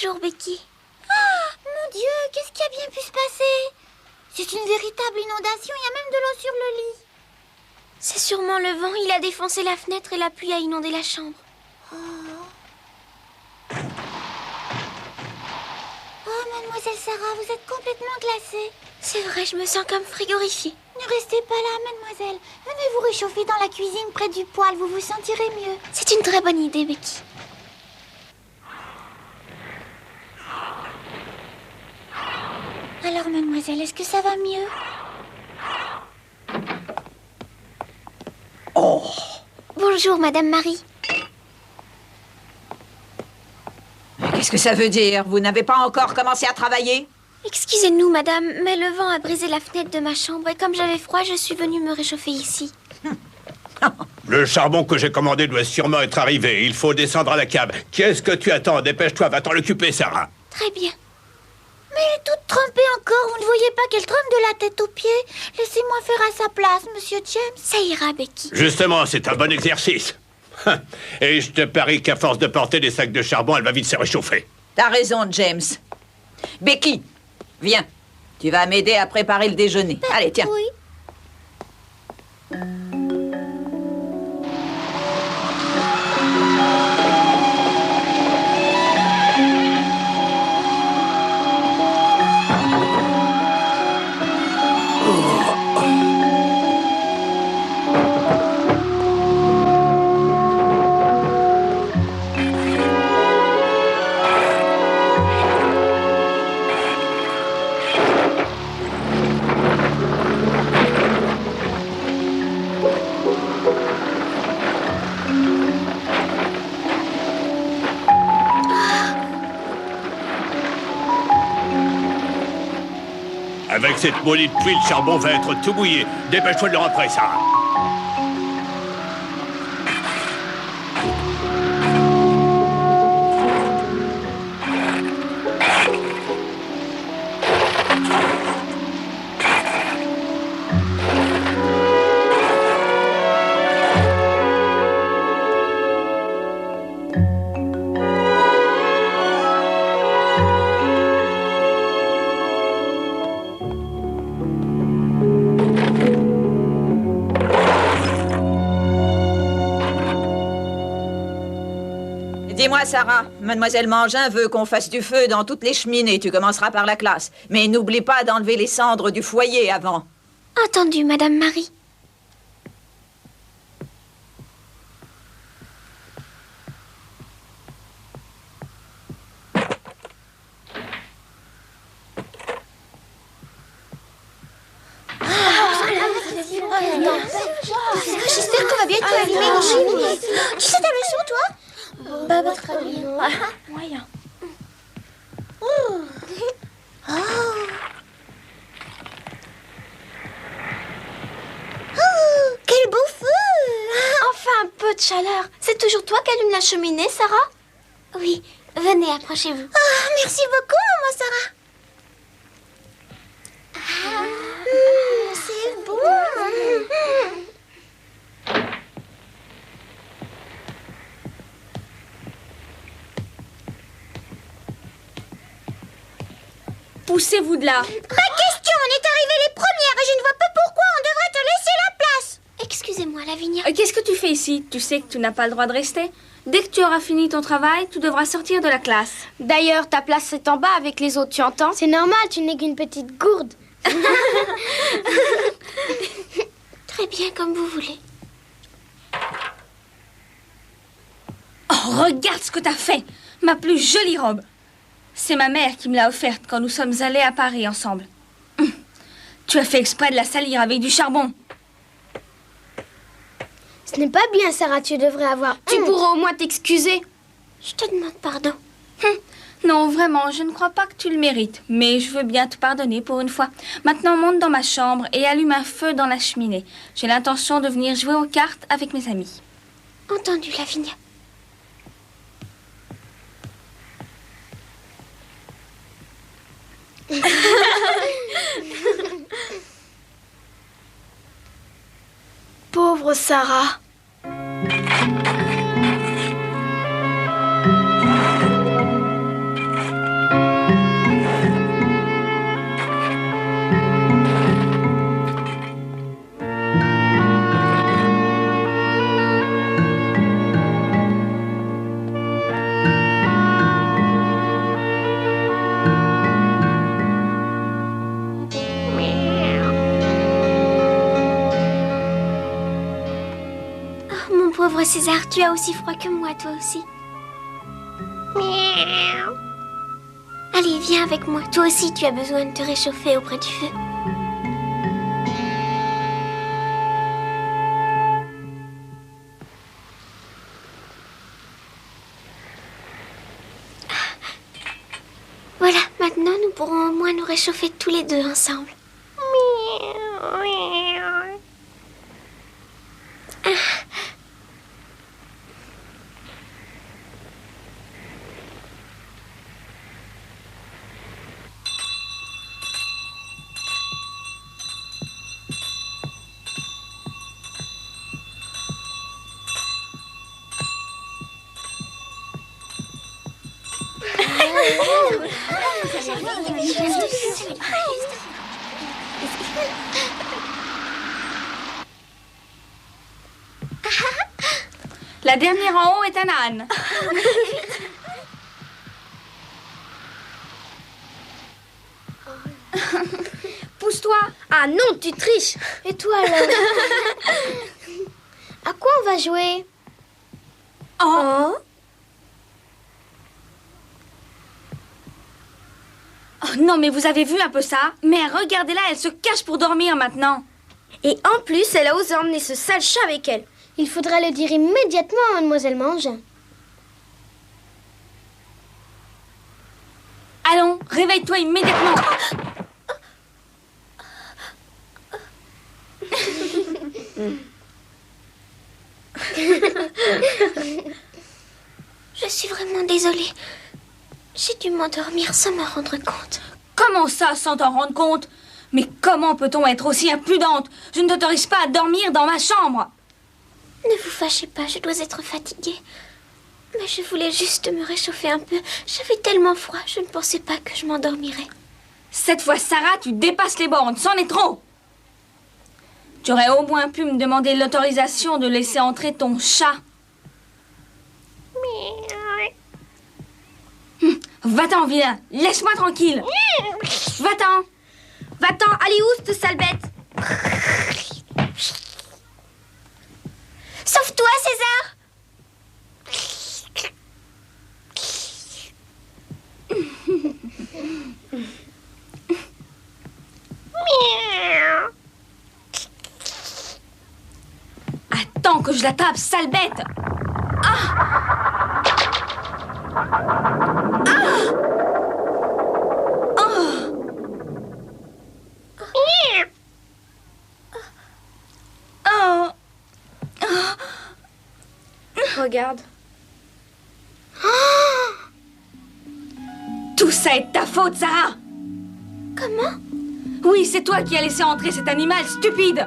Bonjour, Becky. Ah, mon Dieu, qu'est-ce qui a bien pu se passer? C'est une véritable inondation, il y a même de l'eau sur le lit. C'est sûrement le vent, il a défoncé la fenêtre et la pluie a inondé la chambre. Oh, mademoiselle Sarah, vous êtes complètement glacée. C'est vrai, je me sens comme frigorifiée. Ne restez pas là, mademoiselle. Venez vous réchauffer dans la cuisine près du poêle, vous vous sentirez mieux. C'est une très bonne idée, Becky. Alors, mademoiselle, est-ce que ça va mieux? Oh! Bonjour, Madame Marie. Qu'est-ce que ça veut dire? Vous n'avez pas encore commencé à travailler? Excusez-nous, madame, mais le vent a brisé la fenêtre de ma chambre et comme j'avais froid, je suis venue me réchauffer ici. Le charbon que j'ai commandé doit sûrement être arrivé. Il faut descendre à la cave. Qu'est-ce que tu attends? Dépêche-toi, va t'en occuper, Sarah. Très bien. Mais elle est toute trempée encore, vous ne voyez pas qu'elle trempe de la tête aux pieds? Laissez-moi faire à sa place, monsieur James. Ça ira, Becky. Justement, c'est un bon exercice. Et je te parie qu'à force de porter des sacs de charbon, elle va vite se réchauffer. T'as raison, James. Becky, viens. Tu vas m'aider à préparer le déjeuner. Allez, tiens. Oui. Avec cette maudite pluie, le charbon va être tout mouillé. Dépêche-toi de le rentrer, Sarah. Dis-moi, Sarah, Mademoiselle Mangin veut qu'on fasse du feu dans toutes les cheminées. Tu commenceras par la classe. Mais n'oublie pas d'enlever les cendres du foyer avant. Entendu, Madame Marie. J'espère qu'on va bientôt allumer les cheminées. Tu sais ta leçon, toi? Bah, très bien. Moyen. Oh. Quel beau feu! Enfin, un peu de chaleur. C'est toujours toi qui allume la cheminée, Sarah? Oui. Venez, approchez-vous. Ah, merci beaucoup, maman Sarah. C'est bon. Poussez-vous de là. Pas question, on est arrivés les premières et je ne vois pas pourquoi on devrait te laisser la place. Excusez-moi, Lavinia. Qu'est-ce que tu fais ici? Tu sais que tu n'as pas le droit de rester. Dès que tu auras fini ton travail, tu devras sortir de la classe. D'ailleurs, ta place est en bas avec les autres, tu entends? C'est normal, tu n'es qu'une petite gourde. Très bien, comme vous voulez. Oh, regarde ce que t'as fait! Ma plus jolie robe. C'est ma mère qui me l'a offerte quand nous sommes allés à Paris ensemble. Tu as fait exprès de la salir avec du charbon. Ce n'est pas bien, Sarah, tu devrais avoir Tu honte. pourras au moins t'excuser. Je te demande pardon. Non, vraiment, je ne crois pas que tu le mérites. Mais je veux bien te pardonner pour une fois. Maintenant, monte dans ma chambre et allume un feu dans la cheminée. J'ai l'intention de venir jouer aux cartes avec mes amis. Entendu, Lavinia. Pauvre Sarah. Pauvre César, tu as aussi froid que moi, toi aussi. Miaou. Allez, viens avec moi. Toi aussi, tu as besoin de te réchauffer auprès du feu. Voilà, maintenant nous pourrons au moins nous réchauffer tous les deux ensemble. La dernière en haut est un âne. Pousse-toi. Ah non, tu triches. Et toi alors? À quoi on va jouer? Oh. Oh, non, mais vous avez vu un peu ça? Mais regardez-la, elle se cache pour dormir maintenant. Et en plus, elle a osé emmener ce sale chat avec elle. Il faudra le dire immédiatement à Mademoiselle Mangin. Allons, réveille-toi immédiatement. Je suis vraiment désolée. J'ai dû m'endormir sans m'en rendre compte. Comment ça, sans t'en rendre compte? Mais comment peut-on être aussi imprudente? Je ne t'autorise pas à dormir dans ma chambre. Ne vous fâchez pas, je dois être fatiguée. Mais je voulais juste me réchauffer un peu. J'avais tellement froid, je ne pensais pas que je m'endormirais. Cette fois, Sarah, tu dépasses les bornes, c'en est trop. Tu aurais au moins pu me demander l'autorisation de laisser entrer ton chat. Va-t'en, vilain. Laisse-moi tranquille. Va-t'en. Va-t'en, allez où, cette sale bête? Sauve-toi, César! Attends que je la tape, sale bête. Regarde. Tout ça est de ta faute, Sarah. Comment? Oui, c'est toi qui as laissé entrer cet animal stupide.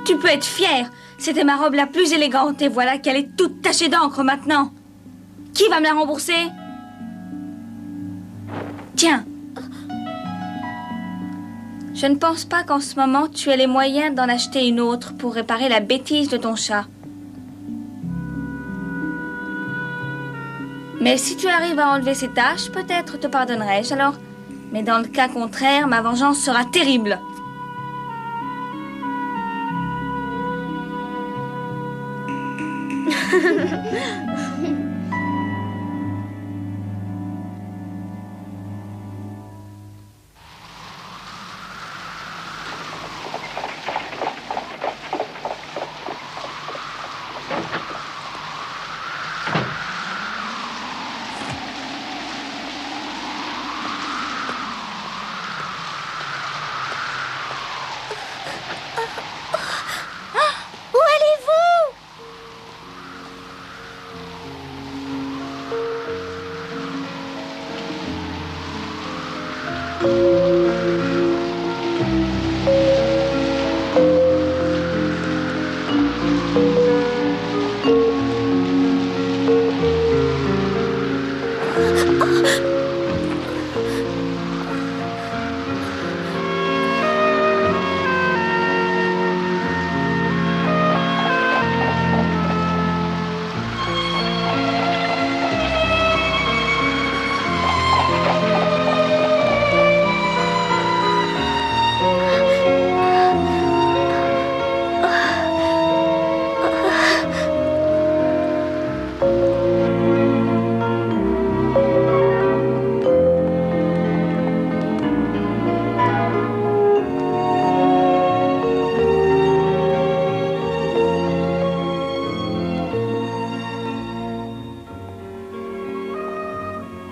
Tu peux être fière. C'était ma robe la plus élégante et voilà qu'elle est toute tachée d'encre maintenant. Qui va me la rembourser? Tiens. Je ne pense pas qu'en ce moment tu aies les moyens d'en acheter une autre pour réparer la bêtise de ton chat. Mais si tu arrives à enlever ces taches, peut-être te pardonnerai-je alors. Mais dans le cas contraire, ma vengeance sera terrible. Où allez-vous?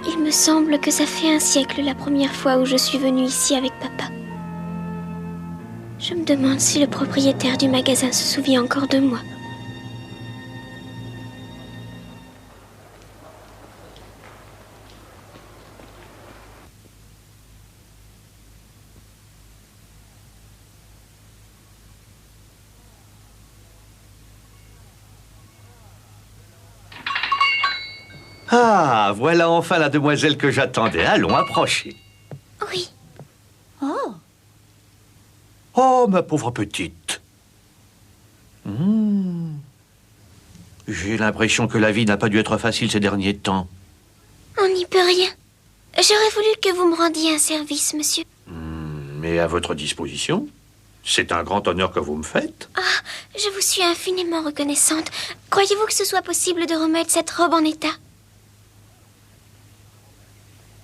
Il me semble que ça fait un siècle la première fois où je suis venue ici avec papa. Je me demande si le propriétaire du magasin se souvient encore de moi. Ah, voilà enfin la demoiselle que j'attendais. Allons, approchez. Oui, Oh, ma pauvre petite. J'ai l'impression que la vie n'a pas dû être facile ces derniers temps. on n'y peut rien. J'aurais voulu que vous me rendiez un service, monsieur. Mais à votre disposition. C'est un grand honneur que vous me faites. Je vous suis infiniment reconnaissante. Croyez-vous que ce soit possible de remettre cette robe en état?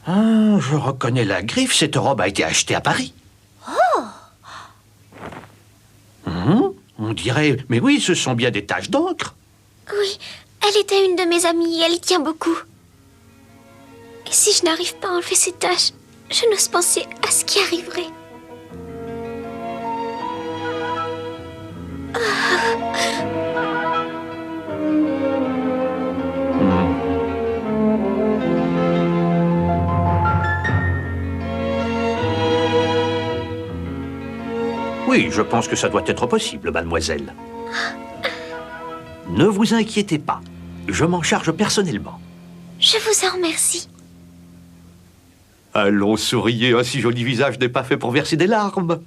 Ah, je reconnais la griffe. Cette robe a été achetée à Paris. On dirait... Mais oui, ce sont bien des taches d'encre. Oui, elle était une de mes amies et elle y tient beaucoup. Et si je n'arrive pas à enlever ces taches, je n'ose penser à ce qui arriverait. Oui, je pense que ça doit être possible, mademoiselle. Ne vous inquiétez pas. Je m'en charge personnellement. Je vous en remercie. Allons, souriez. Un si joli visage n'est pas fait pour verser des larmes.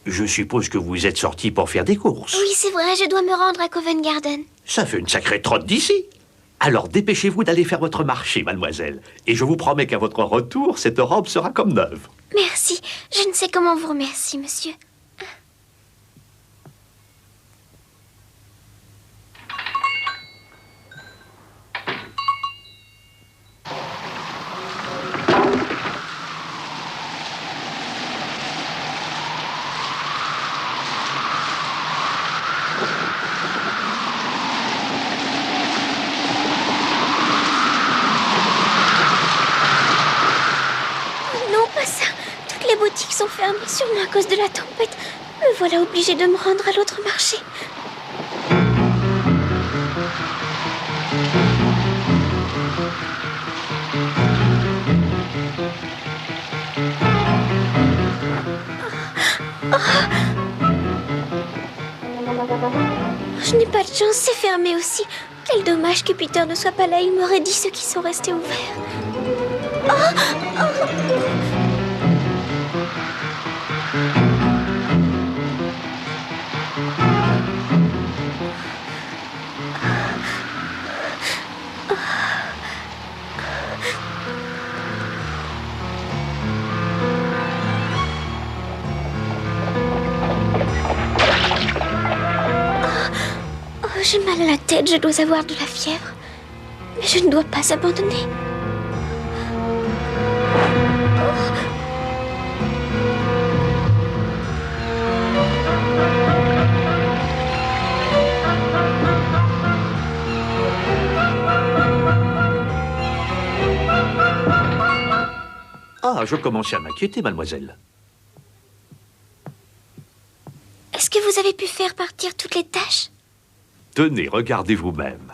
Je suppose que vous êtes sorti pour faire des courses. Oui, c'est vrai, je dois me rendre à Covent Garden. Ça fait une sacrée trotte d'ici. Alors dépêchez-vous d'aller faire votre marché, mademoiselle. Et je vous promets qu'à votre retour, cette robe sera comme neuve. Merci. Je ne sais comment vous remercier, monsieur. Non, pas ça. Toutes les boutiques sont fermées, sûrement à cause de la tempête. Me voilà obligée de me rendre à l'autre marché. Je n'ai pas de chance, c'est fermé aussi. Quel dommage que Peter ne soit pas là, il m'aurait dit ceux qui sont restés ouverts. Oh, j'ai mal à la tête, je dois avoir de la fièvre. Mais je ne dois pas abandonner. Ah, je commençais à m'inquiéter, mademoiselle. Est-ce que vous avez pu faire partir toutes les taches? Tenez, regardez vous-même.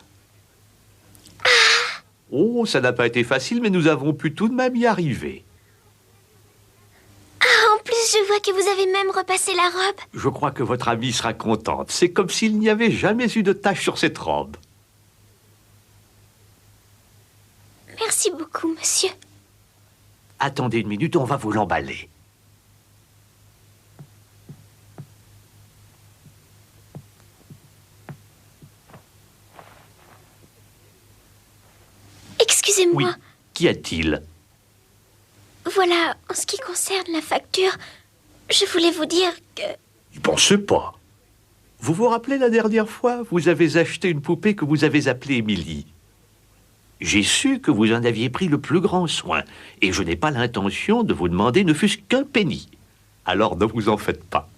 Oh, ça n'a pas été facile, mais nous avons pu tout de même y arriver. En plus, je vois que vous avez même repassé la robe. Je crois que votre amie sera contente. C'est comme s'il n'y avait jamais eu de tache sur cette robe. Merci beaucoup, monsieur. Attendez une minute, on va vous l'emballer. Excusez-moi. Oui, qu'y a-t-il? Voilà, en ce qui concerne la facture, je voulais vous dire que... Ne pensez pas. Vous vous rappelez la dernière fois, vous avez acheté une poupée que vous avez appelée Émilie. J'ai su que vous en aviez pris le plus grand soin, et je n'ai pas l'intention de vous demander ne fût-ce qu'un penny. Alors ne vous en faites pas.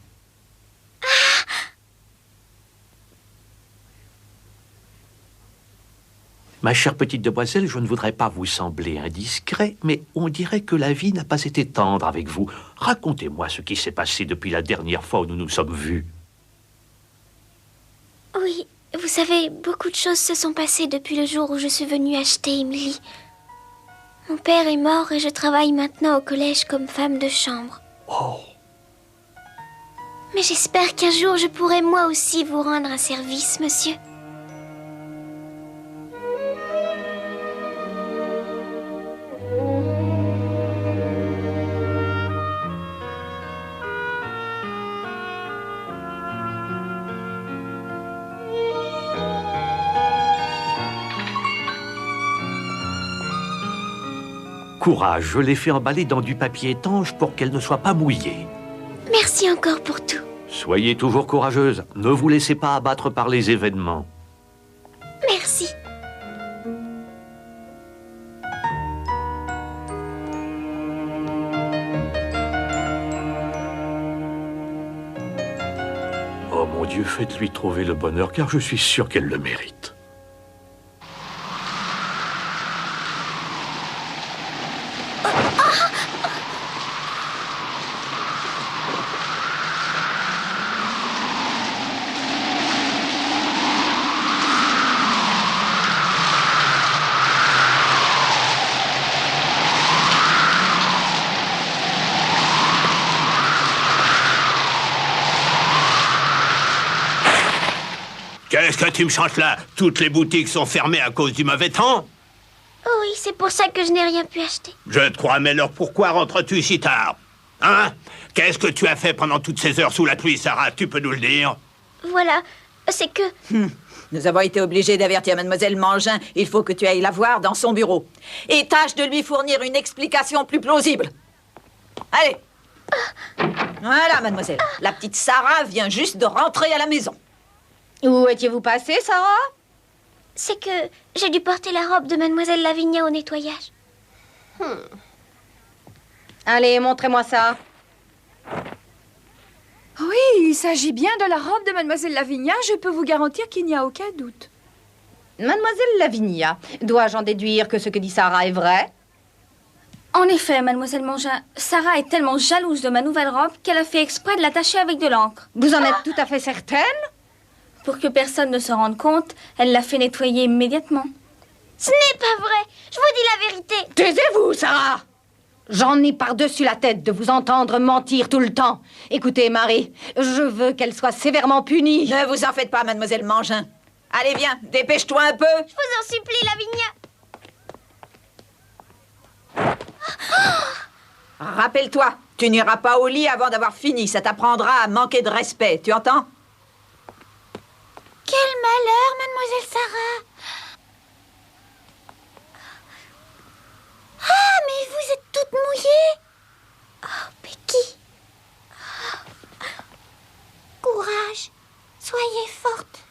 Ma chère petite demoiselle, je ne voudrais pas vous sembler indiscret, mais on dirait que la vie n'a pas été tendre avec vous. Racontez-moi ce qui s'est passé depuis la dernière fois où nous nous sommes vus. Oui, vous savez, beaucoup de choses se sont passées depuis le jour où je suis venue acheter Emily. Mon père est mort et je travaille maintenant au collège comme femme de chambre. Oh, Mais j'espère qu'un jour je pourrai moi aussi vous rendre un service, monsieur. courage, je l'ai fait emballer dans du papier étanche pour qu'elle ne soit pas mouillée. Merci encore pour tout. Soyez toujours courageuse, ne vous laissez pas abattre par les événements. Merci. Oh mon Dieu, faites-lui trouver le bonheur, car je suis sûr qu'elle le mérite. Qu'est-ce que tu me chantes là? Toutes les boutiques sont fermées à cause du mauvais temps? Oh oui, c'est pour ça que je n'ai rien pu acheter. Je te crois, mais alors pourquoi rentres-tu si tard? Hein? Qu'est-ce que tu as fait pendant toutes ces heures sous la pluie, Sarah? Tu peux nous le dire? Voilà, c'est que... Nous avons été obligés d'avertir Mademoiselle Mangin. Il faut que tu ailles la voir dans son bureau. Et tâche de lui fournir une explication plus plausible. Allez. Voilà, mademoiselle. La petite Sarah vient juste de rentrer à la maison. Où étiez-vous passée, Sarah? C'est que j'ai dû porter la robe de Mademoiselle Lavinia au nettoyage. Allez, montrez-moi ça. Oui, il s'agit bien de la robe de Mademoiselle Lavinia. Je peux vous garantir qu'il n'y a aucun doute. Mademoiselle Lavinia, dois-je en déduire que ce que dit Sarah est vrai? En effet, Mademoiselle Mangin, Sarah est tellement jalouse de ma nouvelle robe qu'elle a fait exprès de l'attacher avec de l'encre. Vous en êtes tout à fait certaine? Pour que personne ne se rende compte, elle l'a fait nettoyer immédiatement. Ce n'est pas vrai. Je vous dis la vérité. Taisez-vous, Sarah! J'en ai par-dessus la tête de vous entendre mentir tout le temps. Écoutez, Marie, je veux qu'elle soit sévèrement punie. Ne vous en faites pas, Mademoiselle Mangin. Allez, viens, dépêche-toi un peu. Je vous en supplie, Lavinia. Rappelle-toi, tu n'iras pas au lit avant d'avoir fini. Ça t'apprendra à manquer de respect, tu entends? Quel malheur, mademoiselle Sarah! Ah, mais vous êtes toute mouillée! Oh, Becky. Courage, soyez forte.